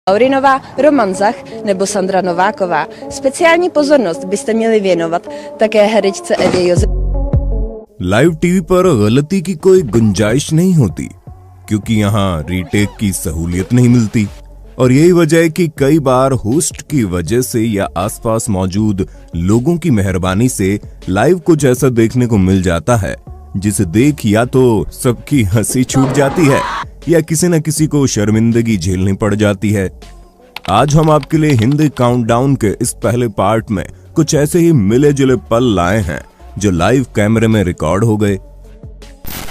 Laurinova, Roman Zach nebo Sandra Nováková. Speciální pozornost byste měli věnovat také herečce Evě Josef। Live TV पर गलती की कोई गुंजाइश नहीं होती क्योंकि यहाँ रीटेक की सहूलियत नहीं मिलती और यही वजह है कि कई बार होस्ट की वजह से या आसपास मौजूद लोगों की मेहरबानी से लाइव कुछ ऐसा देखने को मिल जाता है जिसे देख या तो सबकी हंसी छूट जाती है या किसी न किसी को शर्मिंदगी झेलनी पड़ जाती है। आज हम आपके लिए हिंदी काउंटडाउन के इस पहले पार्ट में कुछ ऐसे ही मिले जुले पल लाए हैं जो लाइव कैमरे में रिकॉर्ड हो गए।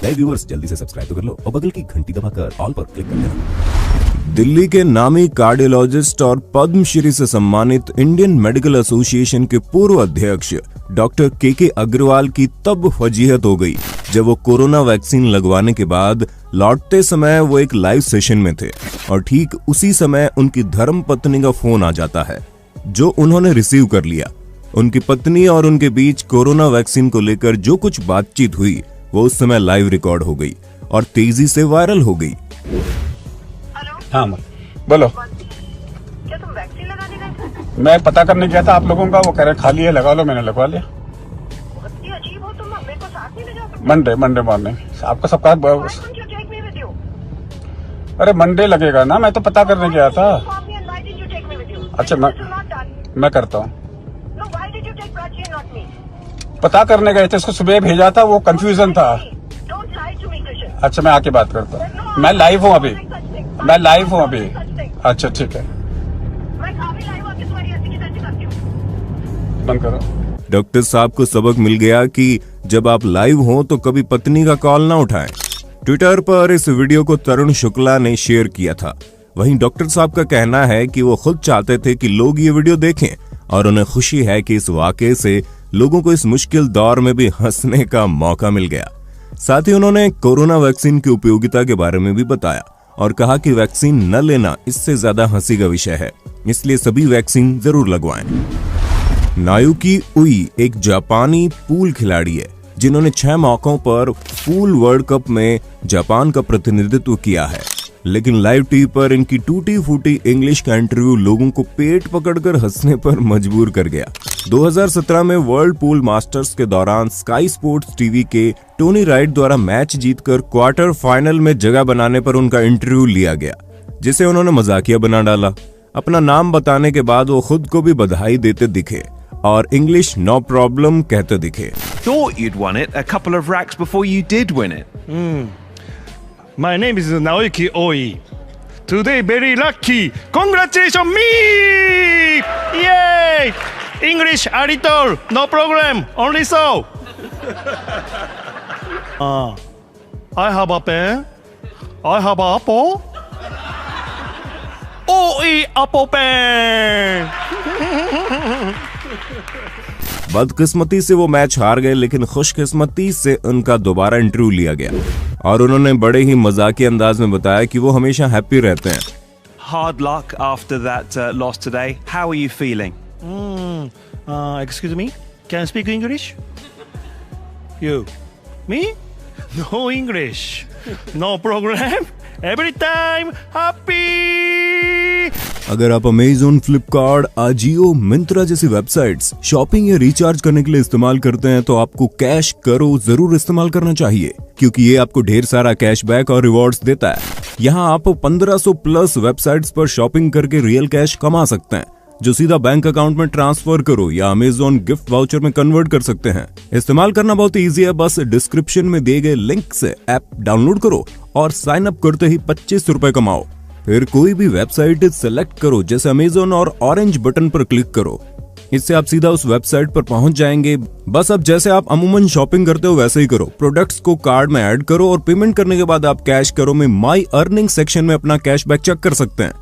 लाइव व्यूअर्स जल्दी से सब्सक्राइब तो कर लो और बगल की घंटी दबाकर ऑल पर क्लिक कर देना। दिल्ली के नामी कार्डियोलॉजिस्ट और पद्मश्री से सम्मानित इंडियन मेडिकल एसोसिएशन के पूर्व अध्यक्ष डॉक्टर के अग्रवाल की तब फजीहत हो गई जब वो कोरोना वैक्सीन लगवाने के बाद लौटते समय वो एक लाइव सेशन में थे और ठीक उसी समय उनकी धर्म पत्नी का फोन आ जाता है जो उन्होंने रिसीव कर लिया। उनकी पत्नी और उनके बीच कोरोना वैक्सीन को लेकर जो कुछ बातचीत हुई वो उस समय लाइव रिकॉर्ड हो गई और तेजी से वायरल हो गई। हाँ बोलो। क्या तुम वैक्सीन लगाने गए थे? मैं पता करने गया था आप लोगों का, वो कह रहे खाली है लगा लो, मैंने लगवा लिया। बहुत ही अजीब हो तुम, मेरे को साथ नहीं ले जाओगे? मंडे मॉर्निंग आपका सबका Why don't you take me with you? अरे मंडे लगेगा ना, मैं तो पता करने गया था। Call me and why did you take me with you? अच्छा This is not done. मैं करता हूँ। No, why did you take Prachi and not me? पता करने गए थे, इसको सुबह भेजा था, वो कंफ्यूजन था। Don't lie to me, Krishan. अच्छा मैं आके बात करता No, हूँ। मैं लाइव हूँ अभी, मैं लाइव हूँ अभी। Such thing. अच्छा ठीक है, मैं काफी लाइव होके तुम्हारी ऐसी की तैसी करती हूँ। बंद करो। डॉक्टर साहब को सबक मिल गया कि जब आप लाइव हो तो कभी पत्नी का कॉल ना उठाएं। ट्विटर पर इस वीडियो को तरुण शुक्ला ने शेयर किया था। वहीं डॉक्टर साहब का कहना है कि वो खुद चाहते थे कि लोग ये वीडियो देखें और उन्हें खुशी है कि इस वाकये से लोगों को इस मुश्किल दौर में भी हंसने का मौका मिल गया। साथ ही उन्होंने कोरोना वैक्सीन की उपयोगिता के बारे में भी बताया और कहा कि वैक्सीन न लेना इससे ज्यादा हंसी का विषय है, इसलिए सभी वैक्सीन जरूर लगवाएं। नायुकी उई एक जापानी पूल खिलाड़ी है जिन्होंने 6 मौकों पर पूल वर्ल्ड कप में जापान का प्रतिनिधित्व किया है, लेकिन लाइव टीवी पर इनकी टूटी फूटी इंग्लिश का इंटरव्यू लोगों को पेट पकड़कर हंसने पर मजबूर कर गया। 2017 में वर्ल्ड पूल मास्टर्स के दौरान स्काई स्पोर्ट्स टीवी के टोनी राइट द्वारा मैच जीतकर क्वार्टर फाइनल में जगह बनाने पर उनका इंटरव्यू लिया गया, जिसे उन्होंने मजाकिया बना डाला। अपना नाम बताने के बाद वो खुद को भी बधाई देते दिखे और इंग्लिश नो प्रॉब्लम कहते दिखे। Thought you'd won it a couple of racks before you did win it. My name is Naoki Oi. Today very lucky. Congratulations me! Yay! English a little, no problem. Only so. I have a pen. I have an apple. Oi apple pen. बदकिस्मती से वो match हार गए, लेकिन खुशकिस्मती से उनका दोबारा interview लिया गया और उन्होंने बड़े ही मजाकिया अंदाज में बताया कि वो हमेशा हैप्पी रहते हैं। Hard luck after that loss today. How are you feeling? Excuse me. Can I speak English? You. Me? No English. No program. Every time happy. अगर आप अमेज़न, फ्लिपकार्ट, आजियो, मिंत्रा जैसी वेबसाइट्स शॉपिंग या रिचार्ज करने के लिए इस्तेमाल करते हैं तो आपको कैश करो जरूर इस्तेमाल करना चाहिए, क्योंकि ये आपको ढेर सारा कैशबैक और रिवॉर्ड्स देता है। यहाँ आप 1500 प्लस वेबसाइट्स पर शॉपिंग करके रियल कैश कमा सकते हैं, जो सीधा बैंक अकाउंट में ट्रांसफर करो या अमेज़न गिफ्ट वाउचर में कन्वर्ट कर सकते हैं। इस्तेमाल करना बहुत इजी है, बस डिस्क्रिप्शन में दिए गए लिंक से ऐप डाउनलोड करो और साइन अप करते ही 25 रुपए कमाओ। फिर कोई भी वेबसाइट सेलेक्ट करो, जैसे अमेज़न और ऑरेंज बटन पर क्लिक करो। इससे आप सीधा उस वेबसाइट पर पहुंच जाएंगे। बस अब जैसे आप अमूमन शॉपिंग करते हो वैसे ही करो। प्रोडक्ट्स को कार्ड में ऐड करो और पेमेंट करने के बाद आप कैश करो में माई अर्निंग सेक्शन में अपना कैशबैक चेक कर सकते हैं।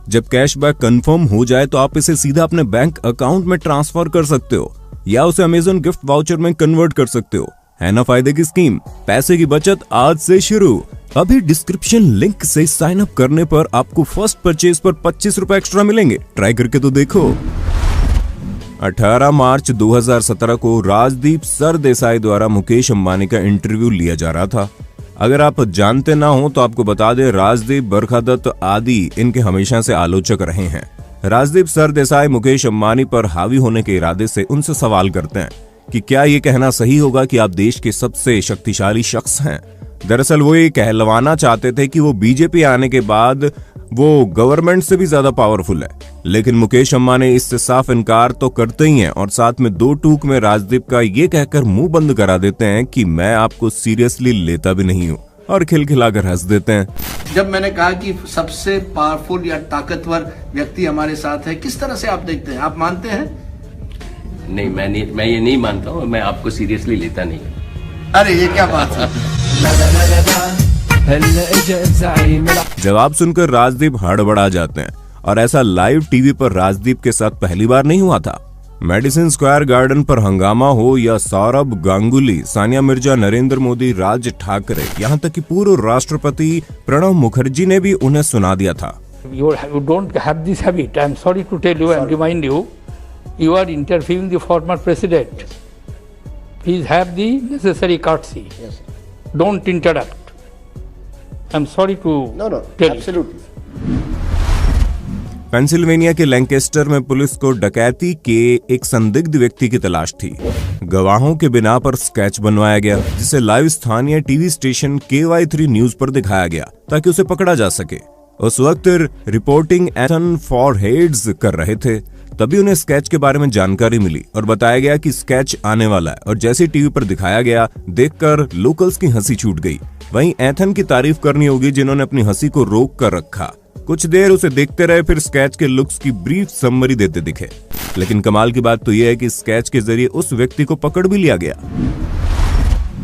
जब कैशबैक कंफर्म हो जाए तो आप इसे सीधा अपने बैंक अकाउंट में ट्रांसफर कर सकते हो या उसे अमेज़न गिफ्ट वाउचर में कन्वर्ट कर सकते हो। है ना फायदे की स्कीम? पैसे की बचत आज से शुरू। अभी डिस्क्रिप्शन लिंक से साइन अप करने पर आपको फर्स्ट परचेज पर 25 रुपए एक्स्ट्रा मिलेंगे। ट्राई करके तो देखो। 18 मार्च 2017 को राजदीप सरदेसाई द्वारा मुकेश अंबानी का इंटरव्यू लिया जा रहा था। अगर आप जानते ना हो तो आपको बता दें, राजदीप, बरखा दत्त आदि इनके हमेशा से आलोचक रहे हैं। राजदीप सरदेसाई मुकेश अंबानी पर हावी होने के इरादे से उनसे सवाल करते हैं कि क्या ये कहना सही होगा कि आप देश के सबसे शक्तिशाली शख्स हैं। दरअसल वो ये कहलवाना चाहते थे कि वो बीजेपी आने के बाद वो गवर्नमेंट से भी ज्यादा पावरफुल है, लेकिन मुकेश अंबानी इससे साफ इनकार तो करते ही हैं और साथ में दो टूक में राजदीप का ये कहकर मुंह बंद करा देते हैं कि मैं आपको सीरियसली लेता भी नहीं हूँ, और खिलखिलाकर हंस देते हैं। जब मैंने कहा कि सबसे पावरफुल या ताकतवर व्यक्ति हमारे साथ है, किस तरह से आप देखते हैं, आप मानते हैं? नहीं, मैं ये नहीं मानता हूँ, मैं आपको सीरियसली लेता नहीं। अरे ये क्या बात है। जवाब सुनकर राजदीप हड़बड़ा जाते हैं, और ऐसा लाइव टीवी पर राजदीप के साथ पहली बार नहीं हुआ था। मेडिसिन स्क्वायर गार्डन पर हंगामा हो या सौरभ गांगुली, सानिया मिर्जा, नरेंद्र मोदी, राज ठाकरे, यहाँ तक कि पूर्व राष्ट्रपति प्रणब मुखर्जी ने भी उन्हें सुना दिया था। You don't have this habit. I am sorry to tell you and remind you, you are interviewing the former president. Please have the necessary courtesy. Yes, sir. Don't interrupt. I am sorry to tell absolutely. Pennsylvania के Lancaster में police को डकैती के एक संदिग्ध व्यक्ति की तलाश थी। गवाहों के बिना पर स्केच बनवाया गया, जिसे लाइव स्थानीय टीवी स्टेशन KY3 न्यूज पर दिखाया गया ताकि उसे पकड़ा जा सके। उस वक्त रिपोर्टिंग एथन फॉर हेड्स कर रहे थे, तभी उन्हें स्केच के बारे में जानकारी मिली और बताया गया कि स्केच आने वाला है, और जैसे टीवी पर दिखाया गया देखकर लोकल्स की हंसी छूट गई। वहीं एथन की तारीफ करनी होगी जिन्होंने अपनी हंसी को रोक कर रखा। कुछ देर उसे देखते रहे, फिर स्केच के लुक्स की ब्रीफ समरी देते दिखे। लेकिन कमाल की बात तो यह है कि स्केच के जरिए उस व्यक्ति को पकड़ भी लिया गया।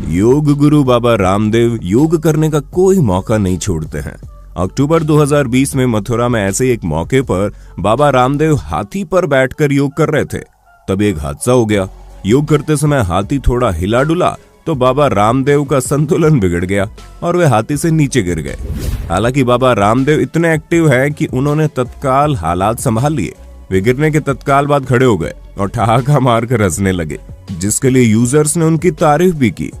योग गुरु बाबा रामदेव योग करने का कोई मौका नहीं छोड़ते हैं। अक्टूबर 2020 में मथुरा में ऐसे ही एक मौके पर बाबा रामदेव हाथी पर बैठकर योग कर रहे थे, तभी एक हादसा हो गया। योग करते समय हाथी थोड़ा हिला डुला तो बाबा रामदेव का संतुलन बिगड़ गया और वे हाथी से नीचे गिर गए। हालांकि बाबा रामदेव इतने एक्टिव हैं कि उन्होंने तत्काल हालात संभाल लिए। वे गिरने के तत्काल बाद खड़े हो गए और ठहाका मारकर हंसने लगे, जिसके लिए यूजर्स ने उनकी तारीफ भी की।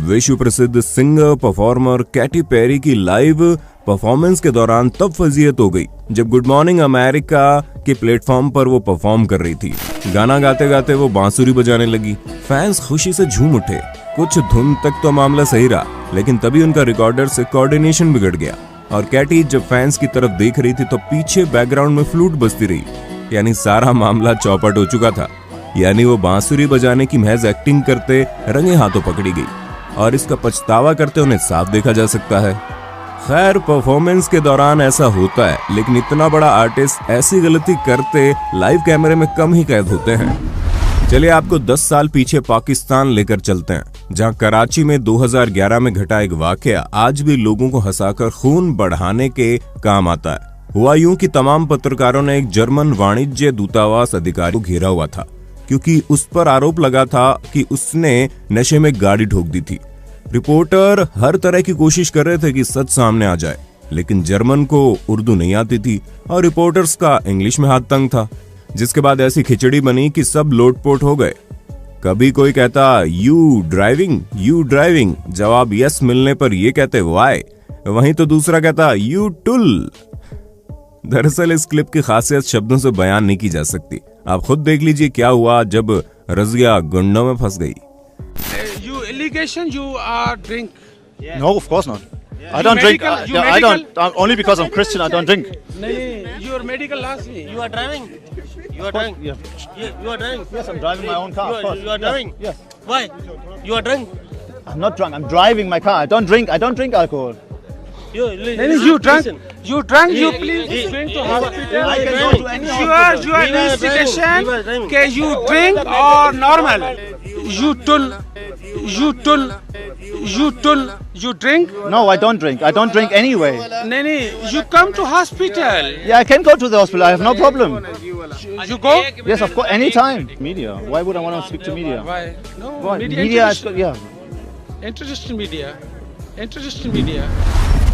विश्व प्रसिद्ध सिंगर परफॉर्मर कैटी पेरी की लाइव परफॉर्मेंस के दौरान तब फजीयत हो गई जब गुड मॉर्निंग अमेरिका के प्लेटफॉर्म पर वो परफॉर्म कर रही थी। गाना गाते गाते वो बांसुरी बजाने लगी। फैंस खुशी से झूम उठे। कुछ धुन तक तो मामला सही रहा, लेकिन तभी उनका रिकॉर्डर से कोऑर्डिनेशन बिगड़ गया और कैटी जब फैंस की तरफ देख रही थी तो पीछे बैकग्राउंड में फ्लूट बजती रही। यानी सारा मामला चौपट हो चुका था। यानी वो बांसुरी बजाने की महज एक्टिंग करते रंगे हाथों पकड़ी गई और इसका पछतावा करते उन्हें साफ देखा जा सकता है। खैर, परफॉर्मेंस के दौरान ऐसा होता है, लेकिन इतना बड़ा आर्टिस्ट ऐसी गलती करते लाइव कैमरे में कम ही कैद होते हैं। चलिए आपको 10 साल पीछे पाकिस्तान लेकर चलते हैं, जहां कराची में 2011 में घटा एक वाकया आज भी लोगों को हंसाकर खून बढ़ाने के काम आता है। हुआ यूं कि तमाम पत्रकारों ने एक जर्मन वाणिज्य दूतावास अधिकारी को घेरा हुआ था, क्योंकि उस पर आरोप लगा था कि उसने नशे में गाड़ी ठोक दी थी। रिपोर्टर हर तरह की कोशिश कर रहे थे कि सच सामने आ जाए, लेकिन जर्मन को उर्दू नहीं आती थी और रिपोर्टर्स का इंग्लिश में हाथ तंग था, जिसके बाद ऐसी खिचड़ी बनी कि सब लोटपोट हो गए। कभी कोई कहता यू ड्राइविंग, जवाब यस मिलने पर ये कहते वाई, वहीं तो दूसरा कहता यू टुल। दरअसल इस क्लिप की खासियत शब्दों से बयान नहीं की जा सकती। आप खुद देख लीजिए क्या हुआ जब रजिया गुंडों में फंस गई। You drink? Yeah. No, of course not. Yeah. I don't drink. I don't. Only because I'm Christian, I don't drink. Your medical last me. You are driving. You are driving. Yeah. You are driving. Yes, I'm driving my own car. You are driving. Yes. Why? You are drunk. I'm not drunk. I'm driving my car. I don't drink. I don't drink alcohol. You drunk? You drunk? You please going to hospital. I can go to any hospital. You are investigation. Okay, you drink or normal? You drink? No, I don't drink. I don't drink anyway. No, you come to hospital. Yeah, I can go to the hospital. I have no problem. You go? Yes, of course, anytime. Media. Why would I want to speak to media? Why? No, Why? media Yeah. Interesting media. Interesting media.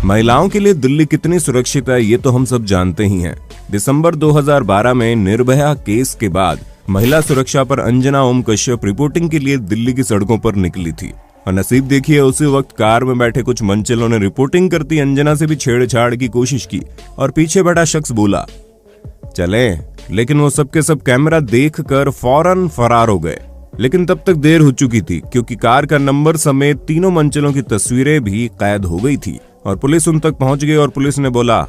महिलाओं के लिए दिल्ली कितनी सुरक्षित है ये तो हम सब जानते ही हैं। दिसंबर 2012 में निर्भया केस के बाद महिला सुरक्षा पर अंजना ओम कश्यप रिपोर्टिंग के लिए दिल्ली की सड़कों पर निकली थी और नसीब देखिए उसी वक्त कार में बैठे कुछ मनचलों ने रिपोर्टिंग करती अंजना से भी छेड़छाड़ की कोशिश की और पीछे बैठा शख्स बोला चले, लेकिन वो सबके सब कैमरा देखकर फौरन फरार हो गए। लेकिन तब तक देर हो चुकी थी क्योंकि कार का नंबर समेत तीनों मनचलों की तस्वीरें भी कैद हो गई थी और पुलिस उन तक पहुंच गई और पुलिस ने बोला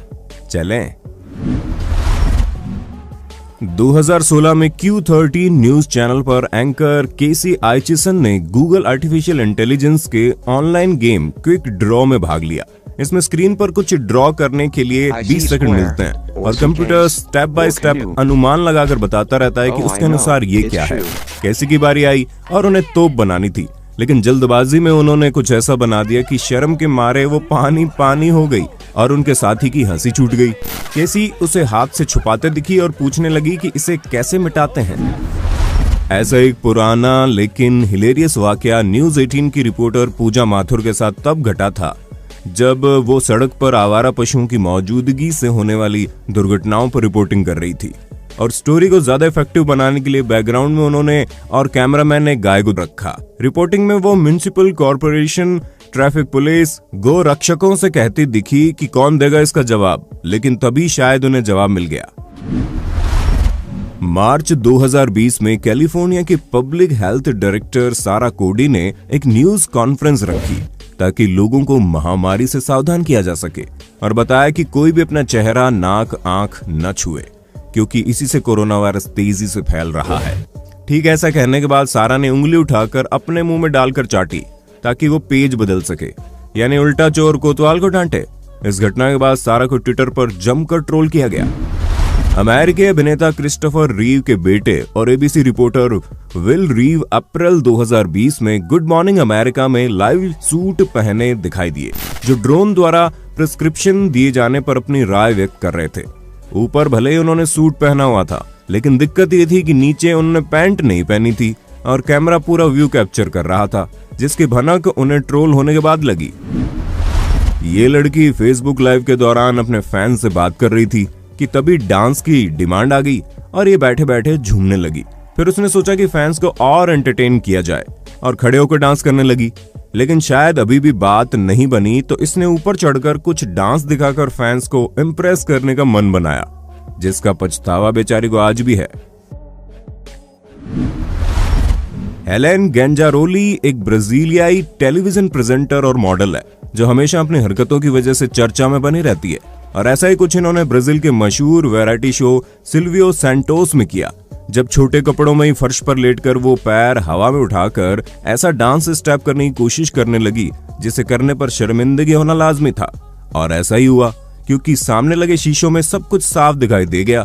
चलें। 2016 में Q13 न्यूज चैनल पर एंकर केसी आइचिसन ने गूगल आर्टिफिशियल इंटेलिजेंस के ऑनलाइन गेम क्विक ड्रॉ में भाग लिया। इसमें स्क्रीन पर कुछ ड्रॉ करने के लिए 20 सेकंड मिलते हैं और कंप्यूटर स्टेप बाय स्टेप अनुमान लगाकर बताता रहता है कि उसके अनुसार ये क्या है। केसी की बारी आई और उन्हें तोप बनानी थी, लेकिन जल्दबाजी में उन्होंने कुछ ऐसा बना दिया कि शर्म के मारे वो पानी पानी हो गई और उनके साथी की हंसी छूट गई। केसी उसे हाथ से छुपाते दिखी और पूछने लगी कि इसे कैसे मिटाते हैं। ऐसा एक पुराना लेकिन हिलेरियस वाकया न्यूज 18 की रिपोर्टर पूजा माथुर के साथ तब घटा था जब वो सड़क पर आवारा पशुओं की मौजूदगी से होने वाली दुर्घटनाओं पर रिपोर्टिंग कर रही थी और स्टोरी को ज्यादा इफेक्टिव बनाने के लिए बैकग्राउंड में उन्होंने और कैमरामैन ने गाय को रखा। रिपोर्टिंग में वो म्युनिसिपल कॉर्पोरेशन, ट्रैफिक पुलिस, गो रक्षकों से कहती दिखी कि कौन देगा इसका जवाब, लेकिन तभी शायद उन्हें जवाब मिल गया। मार्च 2020 में कैलिफोर्निया की पब्लिक हेल्थ डायरेक्टर सारा कोडी ने एक न्यूज कॉन्फ्रेंस रखी ताकि लोगों को महामारी से सावधान किया जा सके और बताया कि कोई भी अपना चेहरा, नाक, आंख न छुए क्योंकि इसी से कोरोना वायरस तेजी से फैल रहा है। ठीक ऐसा कहने के बाद सारा ने उंगली उठाकर अपने मुंह में डालकर चाटी ताकि वो पेज बदल सके, यानी उल्टा चोर कोतवाल को डांटे। इस घटना के बाद सारा को ट्विटर पर जमकर ट्रोल किया गया। अमेरिकी अभिनेता क्रिस्टोफर रीव के बेटे और एबीसी रिपोर्टर विल रीव अप्रैल 2020 में गुड मॉर्निंग अमेरिका में लाइव सूट पहने दिखाई दिए, जो ड्रोन द्वारा प्रिस्क्रिप्शन दिए जाने पर अपनी राय व्यक्त कर रहे थे। ऊपर भले ही उन्होंने सूट पहना हुआ था, लेकिन दिक्कत ये थी कि नीचे उन्होंने पैंट नहीं पहनी थी और कैमरा पूरा व्यू कैप्चर कर रहा था, जिसकी भनक उन्हें ट्रोल होने के बाद लगी। ये लड़की फेसबुक लाइव के दौरान अपने फैन से बात कर रही थी कि तभी डांस की डिमांड आ गई और ये बैठे बैठे झूमने लगी। फिर उसने सोचा कि फैंस को और एंटरटेन किया जाए और खड़े होकर डांस करने लगी, लेकिन शायद अभी भी बात नहीं बनी तो इसने ऊपर चढ़कर कुछ डांस दिखाकर फैंस को इम्प्रेस करने का मन बनाया, जिसका पछतावा बेचारी को आज भी है। हेलेन गेंजारोली एक ब्राजीलियाई टेलीविजन प्रेजेंटर और मॉडल है जो हमेशा अपनी हरकतों की वजह से चर्चा में बनी रहती है और ऐसा ही कुछ इन्होंने ब्राजील के मशहूर वैरायटी शो सिल्वियो सैंटोस में किया, जब छोटे कपड़ों में ही फर्श पर लेटकर वो पैर हवा में उठाकर ऐसा डांस स्टेप करने की कोशिश करने लगी जिसे करने पर शर्मिंदगी होना लाजमी था। और ऐसा ही हुआ क्योंकि सामने लगे शीशों में सब कुछ साफ दिखाई दे गया।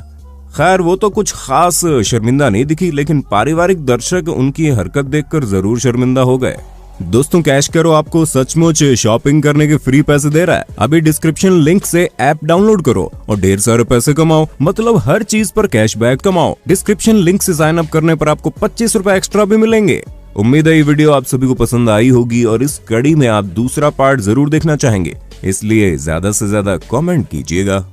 खैर वो तो कुछ खास शर्मिंदा नहीं दिखी, लेकिन पारिवारिक दर्शक उनकी हरकत देखकर जरूर शर्मिंदा हो गए। दोस्तों, कैश करो आपको सचमुच शॉपिंग करने के फ्री पैसे दे रहा है। अभी डिस्क्रिप्शन लिंक से ऐप डाउनलोड करो और ढेर सारे पैसे कमाओ, मतलब हर चीज पर कैशबैक कमाओ। डिस्क्रिप्शन लिंक से साइन अप करने पर आपको 25 रुपए एक्स्ट्रा भी मिलेंगे। उम्मीद है ये वीडियो आप सभी को पसंद आई होगी और इस कड़ी में आप दूसरा पार्ट जरूर देखना चाहेंगे, इसलिए ज्यादा से ज्यादा कमेंट कीजिएगा।